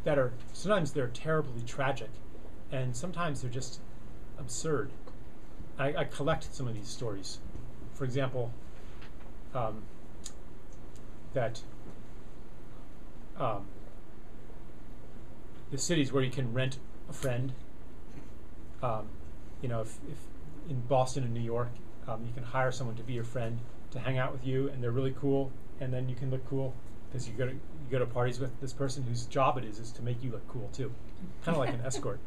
that are sometimes they're terribly tragic, and sometimes they're just absurd. I collect some of these stories. For example, that the cities where you can rent a friend. You know, if in Boston and New York, you can hire someone to be your friend to hang out with you, and they're really cool, and then you can look cool because you go to parties with this person whose job it is to make you look cool too, kind of like an escort.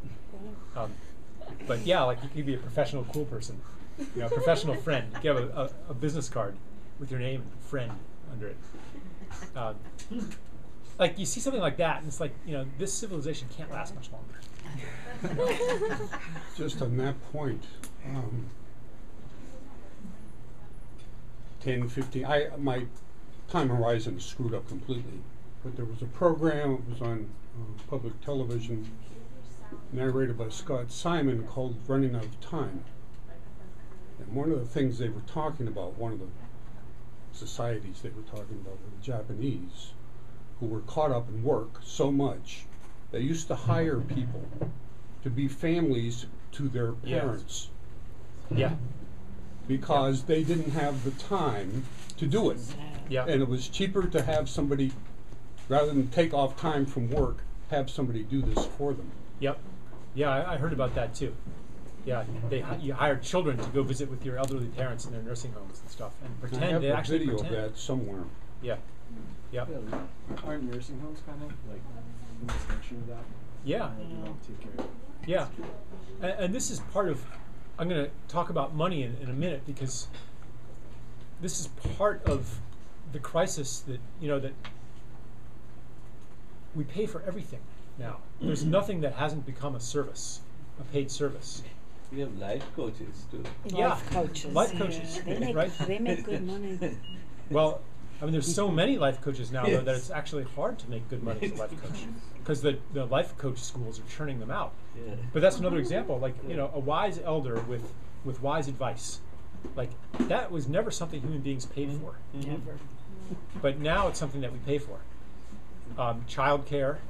But yeah, like you could be a professional cool person, you know, a professional friend. You can have a business card with your name and friend under it. Like you see something like that, and it's like, you know, this civilization can't last much longer. Just on that point, 10, 15, my time horizon is screwed up completely, but there was a program, it was on public television, narrated by Scott Simon, called Running Out of Time. And one of the things they were talking about, one of the societies they were talking about were the Japanese, who were caught up in work so much, they used to hire people to be families to their parents. Yeah. Because they didn't have the time to do it. Yeah. And it was cheaper to have somebody, rather than take off time from work, have somebody do this for them. Yep. Yeah, I heard about that too. Yeah, you hired children to go visit with your elderly parents in their nursing homes and stuff, and pretend they actually I have a video pretend. of that somewhere. Yeah. Yep. Yeah, aren't nursing homes kind of like an extension of that? Yeah. You know, take care of it. Yeah. And this is part of, I'm going to talk about money in a minute, because this is part of the crisis that, you know, that we pay for everything now. There's nothing that hasn't become a service, a paid service. We have life coaches too. Life coaches, right? They make good money. Well, I mean, there's so many life coaches now, though, that it's actually hard to make good money as a life coach, because the life coach schools are churning them out. Yeah. But that's another example, like, you know, a wise elder with wise advice. Like, that was never something human beings paid for. Never. But now it's something that we pay for. Child care,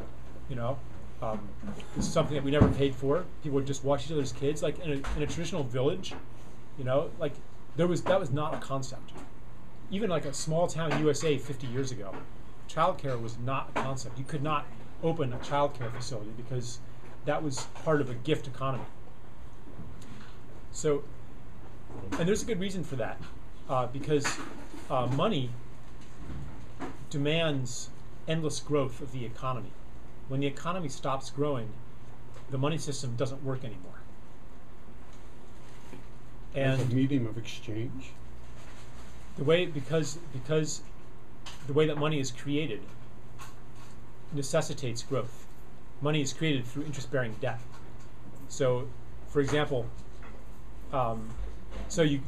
you know, is something that we never paid for. People would just watch each other's kids. Like, in a traditional village, you know, like, that was not a concept. Even like a small town USA 50 years ago, childcare was not a concept. You could not open a childcare facility because that was part of a gift economy. So, and there's a good reason for that, because money demands endless growth of the economy. When the economy stops growing, the money system doesn't work anymore. As a And medium of exchange. the way, because the way that money is created necessitates growth. Money is created through interest-bearing debt. So, for example, do you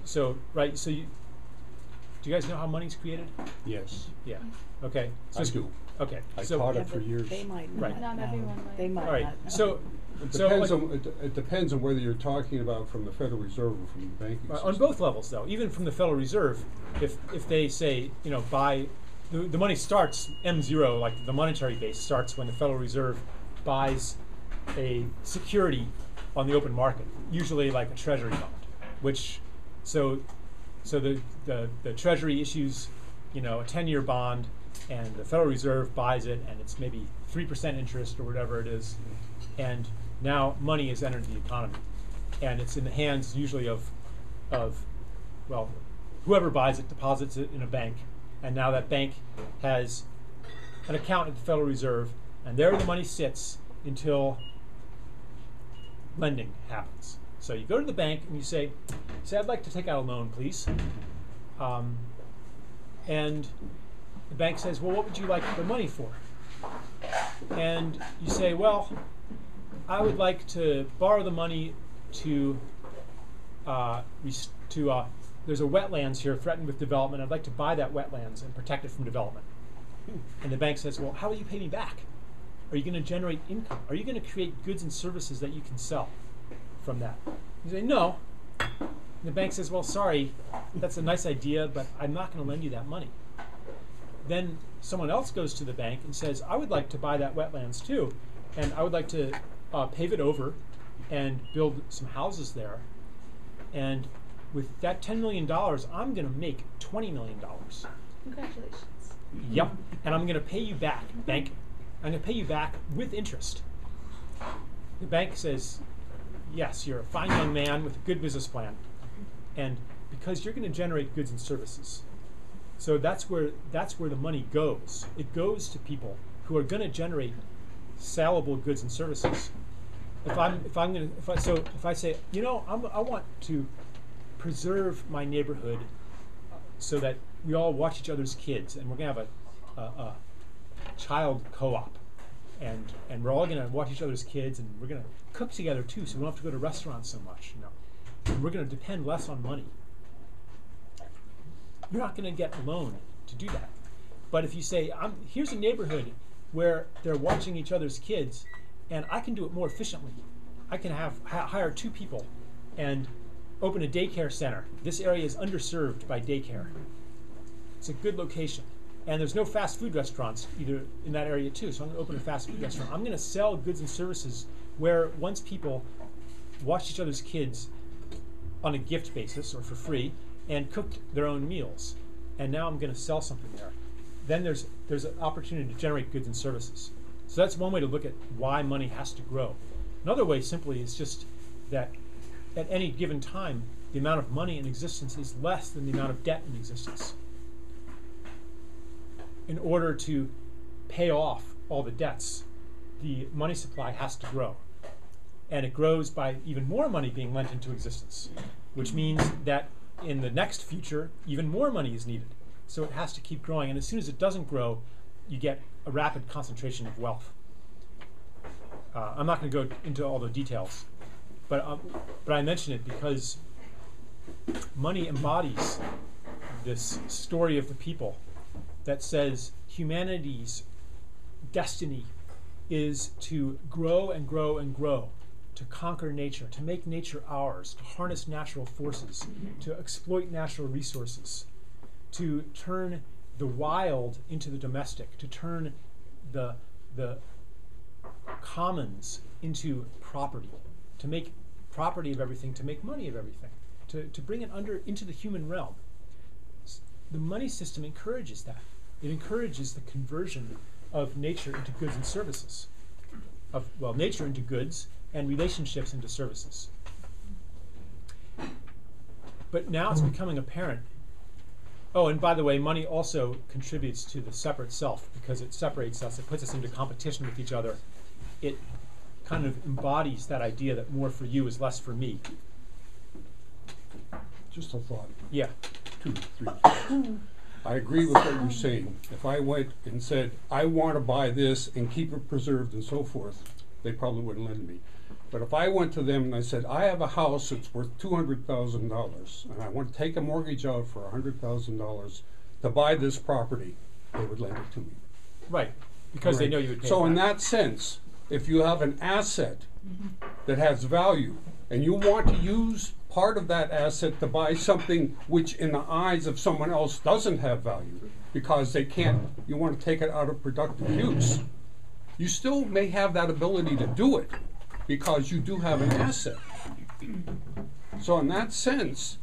guys know how money's created? Yes, Yeah. Okay. I do. Okay. I so taught Yeah, it for but years. they might Right. not Not everyone know. might. They might all right. not know. So It so depends like, on it depends on whether you're talking about from the Federal Reserve or from the banking system. on both levels, though, even from the Federal Reserve, if they say, you know, buy the money starts M0, like the monetary base starts when the Federal Reserve buys a security on the open market, usually like a treasury bond, which so the Treasury issues, you know, a 10-year bond, and the Federal Reserve buys it, and it's maybe 3% interest or whatever it is, and now money has entered the economy, and it's in the hands usually of well, whoever buys it deposits it in a bank, and now that bank has an account at the Federal Reserve, and there the money sits until lending happens. So you go to the bank and you say, I'd like to take out a loan, please. And the bank says, well, what would you like the money for? And you say, well, I would like to borrow the money to there's a wetlands here threatened with development. I'd like to buy that wetlands and protect it from development. And the bank says, well, how will you pay me back? Are you going to generate income? Are you going to create goods and services that you can sell from that? You say, no. And the bank says, well, sorry, that's a nice idea, but I'm not going to lend you that money. Then someone else goes to the bank and says, I would like to buy that wetlands too, and I would like to pave it over and build some houses there. And with that $10 million, I'm going to make $20 million. Congratulations. Yep. And I'm going to pay you back, bank. I'm going to pay you back with interest. The bank says, yes, you're a fine young man with a good business plan. And because you're going to generate goods and services. So that's where the money goes. It goes to people who are going to generate sellable goods and services. If I say, you know, I want to preserve my neighborhood so that we all watch each other's kids, and we're going to have a child co-op, and we're all going to watch each other's kids, and we're going to cook together too, so we don't have to go to restaurants so much. You know, and we're going to depend less on money. You're not going to get a loan to do that. But if you say, here's a neighborhood where they're watching each other's kids, and I can do it more efficiently. I can hire 2 people and open a daycare center. This area is underserved by daycare. It's a good location. And there's no fast food restaurants either in that area too, so I'm going to open a fast food restaurant. I'm going to sell goods and services where once people watched each other's kids on a gift basis or for free and cooked their own meals. And now I'm going to sell something there. Then there's an opportunity to generate goods and services. So that's one way to look at why money has to grow. Another way simply is just that at any given time, the amount of money in existence is less than the amount of debt in existence. In order to pay off all the debts, the money supply has to grow. And it grows by even more money being lent into existence, which means that in the next future, even more money is needed. So it has to keep growing. And as soon as it doesn't grow, you get a rapid concentration of wealth. I'm not going to go into all the details, but I mention it because money embodies this story of the people that says humanity's destiny is to grow and grow and grow, to conquer nature, to make nature ours, to harness natural forces, to exploit natural resources, to turn the wild into the domestic, to turn the commons into property, to make property of everything, to make money of everything, to bring it into the human realm. The money system encourages that. It encourages the conversion of nature into goods and services, nature into goods and relationships into services. But now it's becoming apparent. Oh, and by the way, money also contributes to the separate self because it separates us, it puts us into competition with each other. It kind of embodies that idea that more for you is less for me. Just a thought. Yeah. 2, 3 thoughts. I agree with what you're saying. If I went and said, I want to buy this and keep it preserved and so forth, they probably wouldn't lend me. But if I went to them and I said, I have a house that's worth $200,000 and I want to take a mortgage out for $100,000 to buy this property, they would lend it to me. Right, because they know you would pay So it in back. that sense, if you have an asset that has value and you want to use part of that asset to buy something which in the eyes of someone else doesn't have value because they can't, you want to take it out of productive use, you still may have that ability to do it because you do have an asset. So in that sense,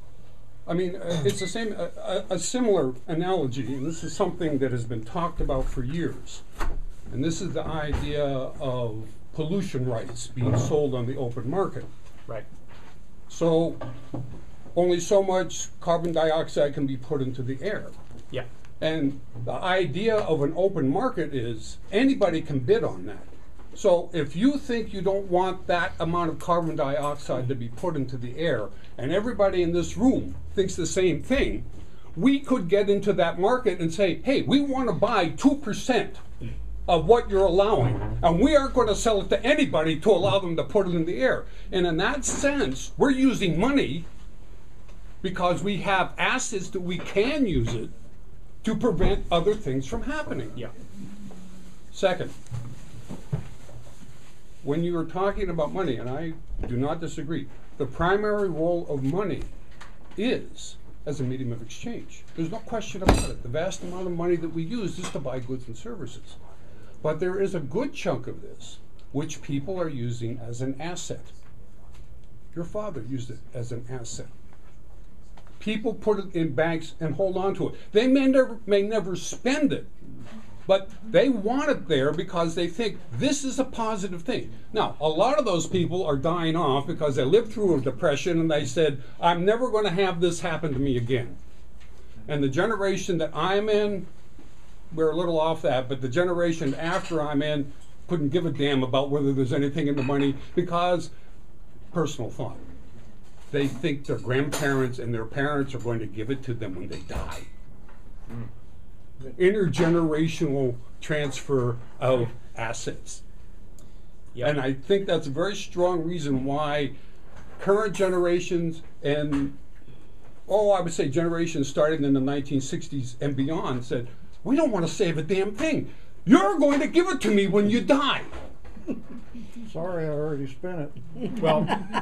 I mean, it's the same, a similar analogy, and this is something that has been talked about for years. And this is the idea of pollution rights being sold on the open market. Right. So only so much carbon dioxide can be put into the air. Yeah. And the idea of an open market is anybody can bid on that. So if you think you don't want that amount of carbon dioxide to be put into the air, and everybody in this room thinks the same thing, we could get into that market and say, hey, we want to buy 2% of what you're allowing, and we aren't going to sell it to anybody to allow them to put it in the air. And in that sense, we're using money because we have assets that we can use it to prevent other things from happening. Yeah. Second, when you are talking about money, and I do not disagree, the primary role of money is as a medium of exchange. There's no question about it. The vast amount of money that we use is to buy goods and services. But there is a good chunk of this which people are using as an asset. Your father used it as an asset. People put it in banks and hold on to it. They may never spend it, but they want it there because they think this is a positive thing. Now, a lot of those people are dying off because they lived through a depression and they said, I'm never going to have this happen to me again. And the generation that I'm in, we're a little off that, but the generation after I'm in couldn't give a damn about whether there's anything in the money because, personal thought, they think their grandparents and their parents are going to give it to them when they die. Intergenerational transfer of assets. Yep. And I think that's a very strong reason why current generations and, I would say generations starting in the 1960s and beyond said, we don't want to save a damn thing. You're going to give it to me when you die. Sorry, I already spent it. Well,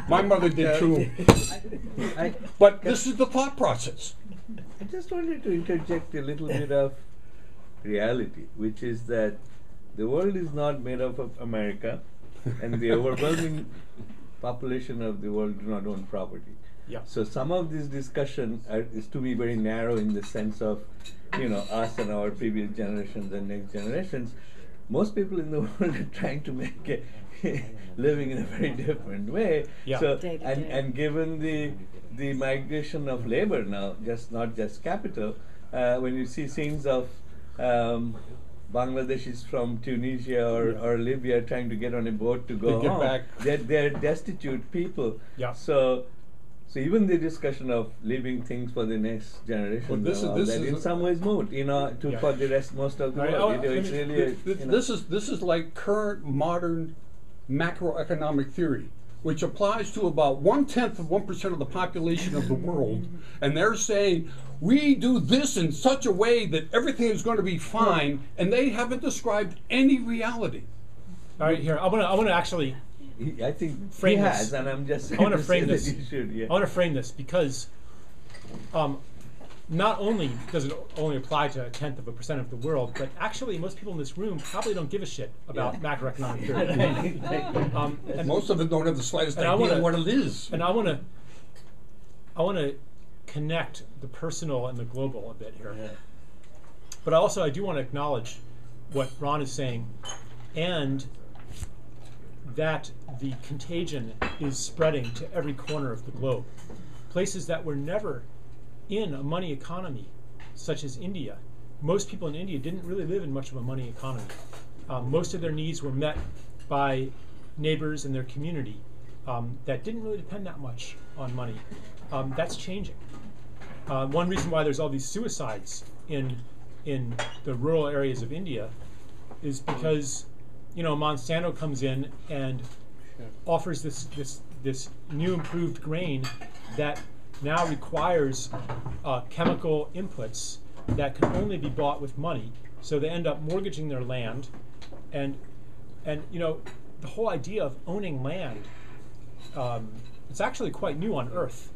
My mother did too. But this is the thought process. I just wanted to interject a little bit of reality, which is that the world is not made up of America, and the overwhelming population of the world do not own property. yeah. So some of this discussion is to be very narrow in the sense of, us and our previous generations and next generations. Most people in the world are trying to make a living in a very different way. Yeah. So Day to and day. and given the migration of labor now, not just capital, when you see scenes of Bangladeshis from Tunisia or Libya trying to get on a boat to go To get home, back. they're destitute people. Yeah. So even the discussion of leaving things for the next generation, Well, this is in some ways moot, Yeah. for the most of the Right. world. Oh, It's I mean, really This is like current modern macroeconomic theory, which applies to about 0.1% of the population of the world, and they're saying we do this in such a way that everything is going to be fine, and they haven't described any reality. All right, here I want to actually I think Frame he this. has, and I'm just saying I want to to frame say this. that you should, yeah. I want to frame this because not only does it only apply to 0.1% of the world, but actually most people in this room probably don't give a shit about macroeconomic theory. And Most of them don't have the slightest and I idea wanna- what it is. I want to connect the personal and the global a bit here. Yeah. But also I do want to acknowledge what Ron is saying, and that the contagion is spreading to every corner of the globe. Places that were never in a money economy, such as India. Most people in India didn't really live in much of a money economy. Most of their needs were met by neighbors in their community that didn't really depend that much on money. That's changing. One reason why there's all these suicides in the rural areas of India is because Monsanto comes in and offers this new improved grain that now requires chemical inputs that can only be bought with money. So they end up mortgaging their land, and the whole idea of owning land, it's actually quite new on Earth.